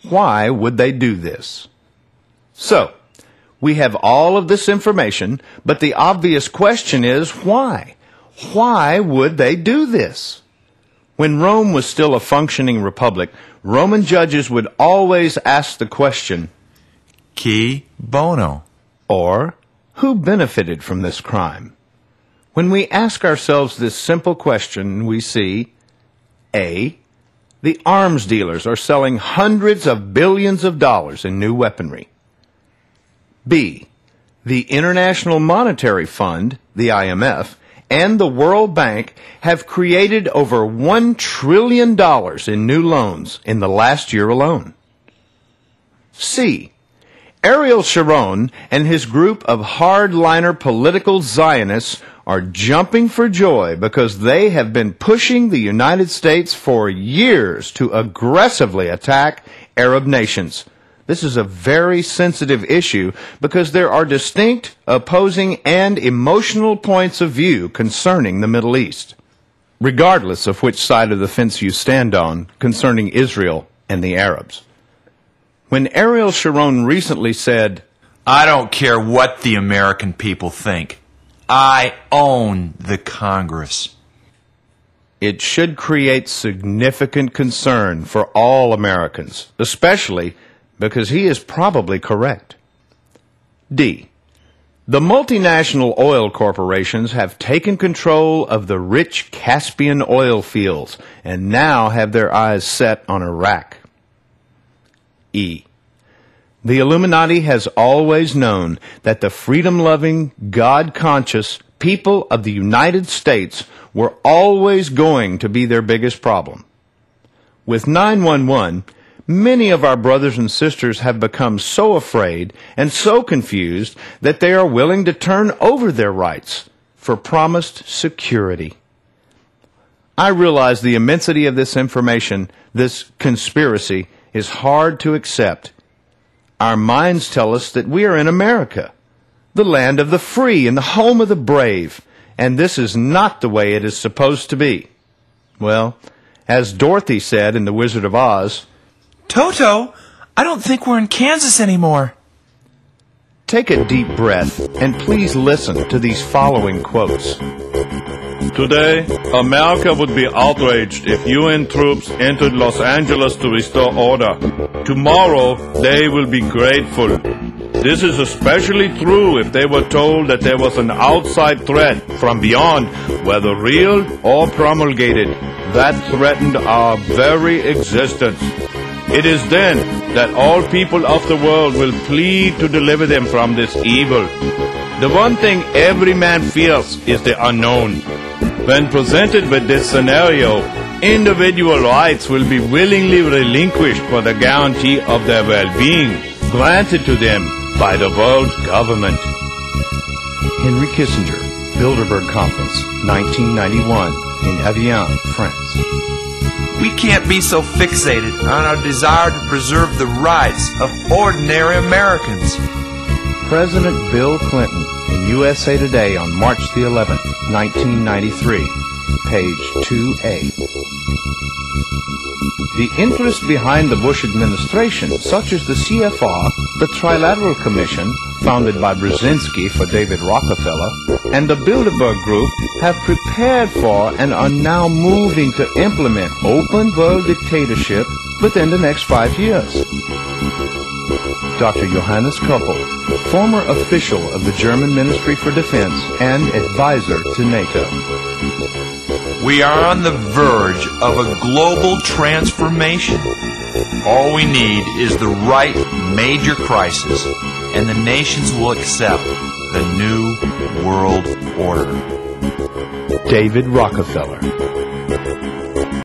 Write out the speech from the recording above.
Why would they do this? So, we have all of this information, but the obvious question is why? Why would they do this? When Rome was still a functioning republic, Roman judges would always ask the question, Chi bono? Or, who benefited from this crime? When we ask ourselves this simple question, we see A. The arms dealers are selling hundreds of billions of dollars in new weaponry. B. The International Monetary Fund, the IMF, and the World Bank have created over $1 trillion in new loans in the last year alone. C. Ariel Sharon and his group of hardliner political Zionists are jumping for joy because they have been pushing the United States for years to aggressively attack Arab nations. This is a very sensitive issue because there are distinct, opposing, and emotional points of view concerning the Middle East, regardless of which side of the fence you stand on concerning Israel and the Arabs. When Ariel Sharon recently said, I don't care what the American people think. I own the Congress. It should create significant concern for all Americans, especially because he is probably correct. D. The multinational oil corporations have taken control of the rich Caspian oil fields and now have their eyes set on Iraq. E. The Illuminati has always known that the freedom-loving, God-conscious people of the United States were always going to be their biggest problem. With 911, many of our brothers and sisters have become so afraid and so confused that they are willing to turn over their rights for promised security. I realize the immensity of this information, this conspiracy, is hard to accept. Our minds tell us that we are in America, the land of the free and the home of the brave, and this is not the way it is supposed to be. Well, as Dorothy said in The Wizard of Oz, Toto, I don't think we're in Kansas anymore. Take a deep breath and please listen to these following quotes. Today, America would be outraged if UN troops entered Los Angeles to restore order. Tomorrow, they will be grateful. This is especially true if they were told that there was an outside threat from beyond, whether real or promulgated, that threatened our very existence. It is then that all people of the world will plead to deliver them from this evil. The one thing every man fears is the unknown. When presented with this scenario, individual rights will be willingly relinquished for the guarantee of their well-being, granted to them by the world government. Henry Kissinger, Bilderberg Conference, 1991, in Evian, France. We can't be so fixated on our desire to preserve the rights of ordinary Americans. President Bill Clinton in USA Today on March the 11th, 1993, page 2A. The interest behind the Bush administration, such as the CFR, the Trilateral Commission, founded by Brzezinski for David Rockefeller, and the Bilderberg Group, have prepared for and are now moving to implement open world dictatorship within the next 5 years. Dr. Johannes Koppel, former official of the German Ministry for Defense and advisor to NATO. We are on the verge of a global transformation. All we need is the right major crisis, and the nations will accept the new world order. David Rockefeller.